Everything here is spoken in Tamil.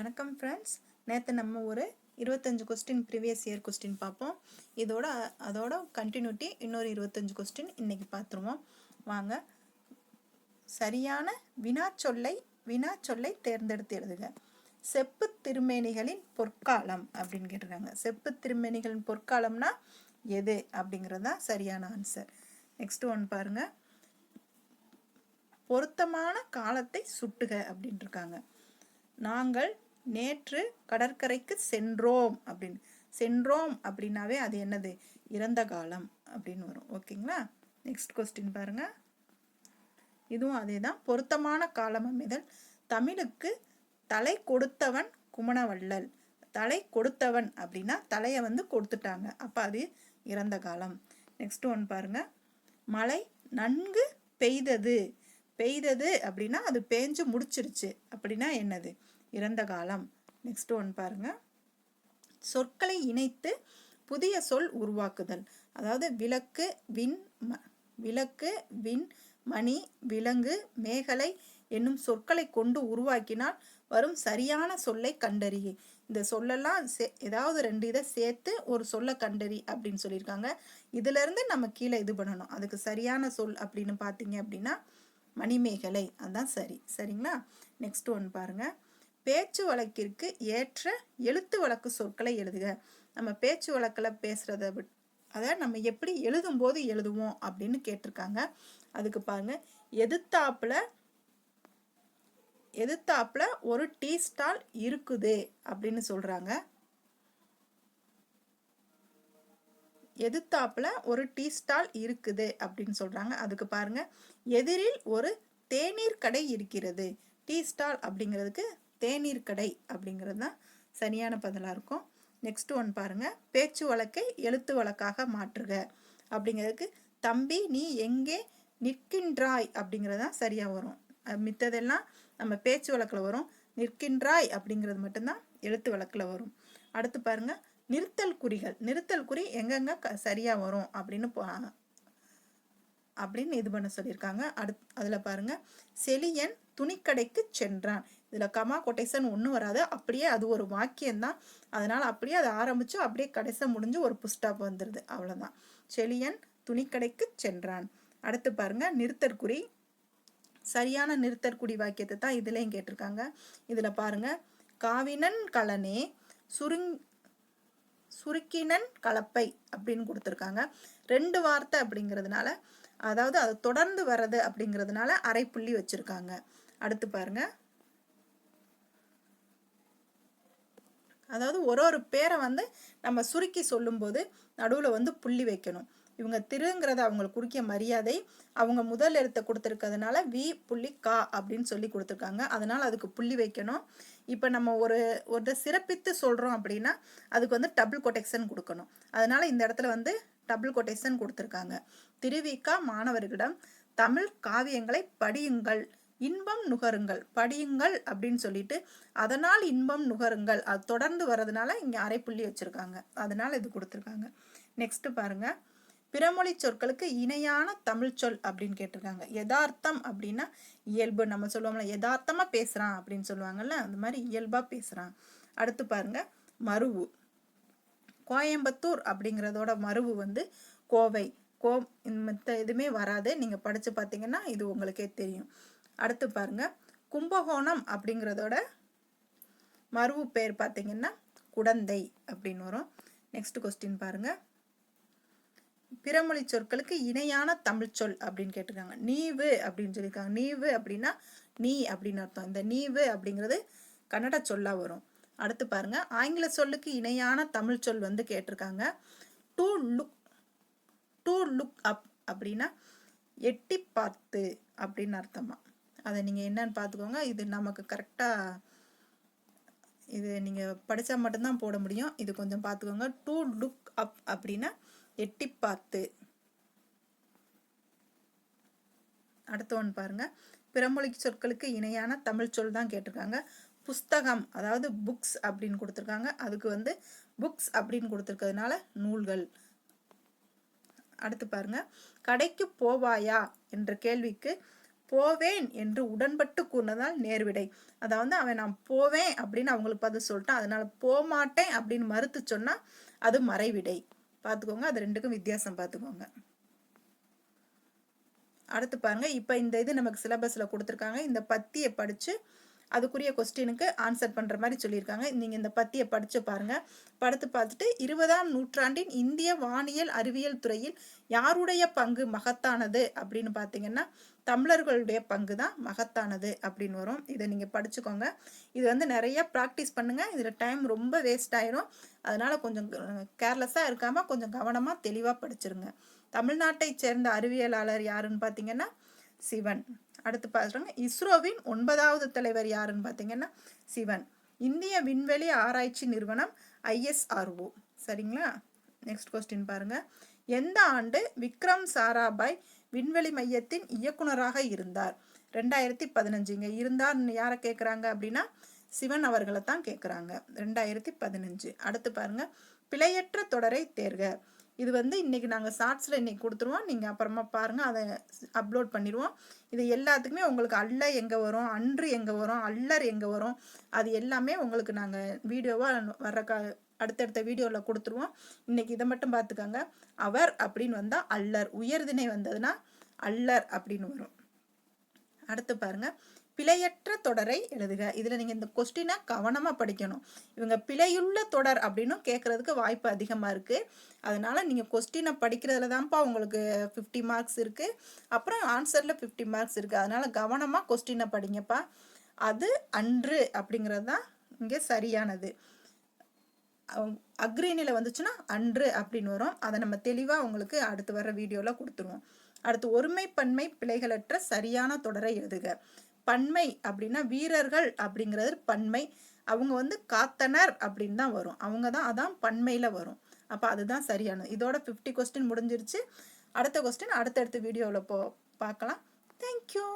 வணக்கம் ஃப்ரெண்ட்ஸ். நேற்று நம்ம ஒரு 25 கொஸ்டின் ப்ரீவியஸ் இயர் கொஸ்டின் பார்ப்போம். அதோட கண்டினியூட்டி இன்னொரு 25 கொஸ்டின் இன்றைக்கி பார்த்துருவோம். வாங்க, சரியான வினாச்சொல்லை தேர்ந்தெடுத்து எழுதுக. செப்பு திருமேனிகளின் பொற்காலம் அப்படின்னு கேட்டிருக்காங்க. செப்பு திருமேனிகளின் பொற்காலம்னா எது அப்படிங்கிறது தான் சரியான ஆன்சர். நெக்ஸ்ட் ஒன் பாருங்க, பொருத்தமான காலத்தை சுட்டுக அப்படின்ட்டு இருக்காங்க. நாங்கள் நேற்று கடற்கரைக்கு சென்றோம் அப்படின்னாவே அது என்னது? இறந்த காலம் அப்படின்னு வரும். ஓகேங்களா? நெக்ஸ்ட் கொஸ்டின் பாருங்க. இதுவும் அதே தான். பொருத்தமான காலம் அமைதல். தமிழுக்கு தலை கொடுத்தவன் குமணவள்ளல். தலை கொடுத்தவன் அப்படின்னா தலையை கொடுத்துட்டாங்க, அப்போ அது இறந்த காலம். நெக்ஸ்ட் ஒன் பாருங்க, மழை நன்கு பெய்தது அப்படின்னா அது பேஞ்சு முடிச்சிருச்சு அப்படின்னா என்னது? இறந்த காலம். நெக்ஸ்ட் ஒன் பாருங்க, சொற்களை இணைத்து புதிய சொல் உருவாக்குதல். அதாவது விளக்கு, விண், மணி, விலங்கு, மேகலை என்னும் சொற்களை கொண்டு உருவாக்கினால் வரும் சரியான சொல்லை கண்டறி. இந்த சொல்லெல்லாம் ஏதாவது ரெண்டு இதை சேர்த்து ஒரு சொல்லை கண்டறி அப்படின்னு சொல்லியிருக்காங்க. இதுல இருந்து நம்ம கீழே இது பண்ணணும். அதுக்கு சரியான சொல் அப்படின்னு பார்த்தீங்க அப்படின்னா மணிமேகலை, அதுதான் சரிங்களா? நெக்ஸ்ட் ஒன் பாருங்க, பேச்சு வழக்கிற்கு ஏற்ற எழுத்து வழக்கு சொற்களை எழுதுக. நம்ம பேச்சு வழக்கில் பேசுறத அதை நம்ம எப்படி எழுதும்போது எழுதுவோம் அப்படின்னு கேட்டிருக்காங்க. அதுக்கு பாருங்க, எதிர்த்தாப்புல ஒரு டீ ஸ்டால் இருக்குது அப்படின்னு சொல்றாங்க. எதிர்த்தாப்புல ஒரு டீ ஸ்டால் இருக்குது அப்படின்னு சொல்றாங்க. அதுக்கு பாருங்க, எதிரில் ஒரு தேநீர் கடை இருக்கிறது. டீ ஸ்டால் அப்படிங்கிறதுக்கு தேநீர் கடை அப்படிங்கிறது தான் சரியான பதிலாக இருக்கும். நெக்ஸ்ட் ஒன் பாருங்க, பேச்சு வழக்கை எழுத்து வழக்காக மாற்றுக அப்படிங்கிறதுக்கு தம்பி நீ எங்கே நிற்கின்றாய் அப்படிங்கிறது தான் சரியாக வரும். மித்ததெல்லாம் நம்ம பேச்சு வழக்கில் வரும். நிற்கின்றாய் அப்படிங்கிறது மட்டும்தான் எழுத்து வழக்கில் வரும். அடுத்து பாருங்க, நிறுத்தல் குறி எங்கெங்க சரியா வரும் அப்படின்னு இது பண்ண சொல்லியிருக்காங்க. அதில் பாருங்க, செலியன் துணிக்கடைக்கு சென்றான். இதில் கமா கொட்டேஷன் ஒன்றும் வராது, அப்படியே அது ஒரு வாக்கியம்தான். அதனால் அப்படியே அதை ஆரம்பித்து அப்படியே கடைசி முடிஞ்சு ஒரு புஸ்டாப் வந்துடுது, அவ்வளோதான். செலியன் துணிக்கடைக்கு சென்றான். அடுத்து பாருங்க, நிறுத்தற்குறி. சரியான நிறுத்தற்குறி வாக்கியத்தை தான் இதுலேயும் கேட்டிருக்காங்க. இதில் பாருங்க, காவினன் கலனே சுருக்கினன் கலப்பை அப்படின்னு கொடுத்துருக்காங்க. ரெண்டு வார்த்தை அப்படிங்கிறதுனால, அதாவது அது தொடர்ந்து வர்றது அப்படிங்கிறதுனால அரை புள்ளி வச்சிருக்காங்க. அடுத்து பாருங்க, அதாவது ஒரு பேரை நம்ம சுருக்கி சொல்லும்போது நடுவில் புள்ளி வைக்கணும். இவங்க திருங்கிறத அவங்களுக்கு குறிக்க மரியாதை, அவங்க முதல் எழுத்தை கொடுத்துருக்கிறதுனால வி புள்ளி கா அப்படின்னு சொல்லி கொடுத்துருக்காங்க. அதனால் அதுக்கு புள்ளி வைக்கணும். இப்போ நம்ம ஒரு சிறப்பித்து சொல்கிறோம் அப்படின்னா அதுக்கு டபுள் கொட்டேஷன் கொடுக்கணும். அதனால் இந்த இடத்துல டபுள் கொட்டேஷன் கொடுத்துருக்காங்க. திருவிக்கா மாணவர்களிடம் தமிழ் காவியங்களை படியுங்கள், இன்பம் நுகருங்கள். படியுங்கள் அப்படின்னு சொல்லிட்டு அதனால் இன்பம் நுகருங்கள், அது தொடர்ந்து வர்றதுனால இங்கே அரை புள்ளி வச்சுருக்காங்க. அதனால் இது கொடுத்துருக்காங்க. நெக்ஸ்ட் பாருங்க, பிறமொழி சொற்களுக்கு இணையான தமிழ் சொல் அப்படின்னு கேட்டிருக்காங்க. யதார்த்தம் அப்படின்னா இயல்பு. நம்ம சொல்லுவோம்ல, யதார்த்தமா பேசுறான் அப்படின்னு சொல்லுவாங்கல்ல, அந்த மாதிரி இயல்பா பேசுறான். அடுத்து பாருங்க, மருவு. கோயம்புத்தூர் அப்படிங்கிறதோட மருவு கோவை. மற்ற எதுவுமே வராது, நீங்க படிச்சு பார்த்தீங்கன்னா இது உங்களுக்கே தெரியும். அடுத்து பாருங்க, கும்பகோணம் அப்படிங்கிறதோட மருவு பேர் பார்த்தீங்கன்னா குடந்தை அப்படின்னு வரும். நெக்ஸ்ட் கொஸ்டின் பாருங்க, பிறமொழி சொற்களுக்கு இணையான தமிழ் சொல் அப்படின்னு கேட்டிருக்காங்க. நீவு அப்படின்னு சொல்லியிருக்காங்க. நீவு அப்படின்னா நீ அப்படின்னு அர்த்தம். இந்த நீவு அப்படிங்கிறது கன்னட சொல்லா வரும். அடுத்து பாருங்க, ஆங்கில சொல்லுக்கு இணையான தமிழ் சொல் கேட்டிருக்காங்க. டு லுக் அப் அப்படின்னா எட்டி பார்த்து அப்படின்னு அர்த்தமா. அதை நீங்க என்னன்னு பார்த்துக்கோங்க. இது நமக்கு கரெக்டா இது நீங்க படிச்சா மட்டும்தான் போட முடியும். இது கொஞ்சம் பார்த்துக்கோங்க. டு லுக் அப் அப்படின்னா எட்டி பார்த்து. அடுத்த ஒன்று பாருங்க, பிறமொழி சொற்களுக்கு இணையான தமிழ் சொல் தான் கேட்டிருக்காங்க. புஸ்தகம், அதாவது புக்ஸ் அப்படின்னு கொடுத்துருக்காங்க. அதுக்கு புக்ஸ் அப்படின்னு கொடுத்துருக்கிறதுனால நூல்கள். அடுத்து பாருங்க, கடைக்கு போவாயா என்ற கேள்விக்கு போவேன் என்று உடன்பட்டு கூறினதால் நேர்விடை. அதாவது அவன் நான் போவேன் அப்படின்னு அவங்களுக்கு பதில் சொல்லிட்டான், அதனால போமாட்டேன் அப்படின்னு மறுத்து சொன்னா அது மறைவிடை. பார்த்துக்கோங்க, அது ரெண்டுக்கும் வித்தியாசம் பார்த்துக்கோங்க. அடுத்து பாருங்க, இப்போ இந்த இது நமக்கு சிலபஸில் கொடுத்துருக்காங்க. இந்த பத்தியை படித்து அதுக்குரிய கொஸ்டினுக்கு ஆன்சர் பண்ணுற மாதிரி சொல்லியிருக்காங்க. நீங்கள் இந்த பத்தியை படித்து பாருங்கள். படுத்து பார்த்துட்டு 20ஆம் நூற்றாண்டின் இந்திய வானியல் அறிவியல் துறையில் யாருடைய பங்கு மகத்தானது அப்படின்னு பார்த்தீங்கன்னா தமிழர்களுடைய பங்கு தான் மகத்தானது அப்படின்னு வரும். இதை நீங்கள் படிச்சுக்கோங்க. இது வந்து நிறைய ப்ராக்டிஸ் பண்ணுங்கள். இதில் டைம் ரொம்ப வேஸ்ட் ஆயிரும். அதனால் கொஞ்சம் கேர்லெஸ்ஸாக இருக்காமல் கொஞ்சம் கவனமாக தெளிவாக படிச்சிருங்க. தமிழ்நாட்டை சேர்ந்த அறிவியலாளர் யாருன்னு பார்த்தீங்கன்னா சிவன். அடுத்து பார்க்குறாங்க, இஸ்ரோவின் 9வது தலைவர் யாருன்னு பார்த்தீங்கன்னா சிவன். இந்திய விண்வெளி ஆராய்ச்சி நிறுவனம் ISRO. சரிங்களா? நெக்ஸ்ட் கொஸ்டின் பாருங்க, எந்த ஆண்டு விக்ரம் சாராபாய் விண்வெளி மையத்தின் இயக்குனராக இருந்தார்? 2015. இருந்தார் யாரை கேட்குறாங்க அப்படின்னா சிவன் அவர்களை தான் கேட்குறாங்க. 2015. அடுத்து பாருங்க, பிழையற்ற தொடரை தேர்க. இது வந்து இன்றைக்கி நாங்கள் ஷார்ட்ஸில் இன்றைக்கி கொடுத்துருவோம், நீங்கள் அப்புறமா பாருங்கள், அதை அப்லோட் பண்ணிடுவோம். இது எல்லாத்துக்குமே உங்களுக்கு அல்ல எங்கே வரும், அன்று எங்கே வரும், அல்லர் எங்கே வரும், அது எல்லாமே உங்களுக்கு நாங்கள் வீடியோவாக வர்ற அடுத்தடுத்த வீடியோவில் கொடுத்துருவோம். இன்றைக்கி இதை மட்டும் பார்த்துக்கோங்க. அவர் அப்படின்னு வந்தால் அல்லர், உயர்திணை வந்ததுன்னா அல்லர் அப்படின்னு வரும். அடுத்து பாருங்கள், பிழையற்ற தொடரை எழுதுக. இதில் நீங்கள் இந்த கொஸ்டினை கவனமாக படிக்கணும். இவங்க பிழையுள்ள தொடர் அப்படின்னு கேட்குறதுக்கு வாய்ப்பு அதிகமாக இருக்குது. அதனால் நீங்கள் கொஸ்டினை படிக்கிறதுல தான்ப்பா உங்களுக்கு 50 மார்க்ஸ் இருக்குது, அப்புறம் ஆன்சரில் 50 மார்க்ஸ் இருக்குது. அதனால் கவனமாக கொஸ்டினை படிங்கப்பா. அது அன்று அப்படிங்கிறது தான் இங்கே சரியானது. அக்ரீனில் வந்துச்சுன்னா அன்று அப்படின்னு வரும். அதை நம்ம தெளிவாக உங்களுக்கு அடுத்து வர வீடியோவில் கொடுத்துருவோம். அடுத்து ஒருமை பன்மை பிழைகளற்ற சரியான தொடரை எழுதுக. பன்மை அப்படின்னா வீரர்கள் அப்படிங்கிறது பன்மை, அவங்க வந்து காத்தனர் அப்படின்னு தான் வரும், அவங்க தான் அதான் பன்மையில் வரும். அப்போ அதுதான் சரியானது. இதோட 50 கொஸ்டின் முடிஞ்சிருச்சு. அடுத்த கொஸ்டின் அடுத்தடுத்த வீடியோவில் பார்க்கலாம். தேங்க்யூ.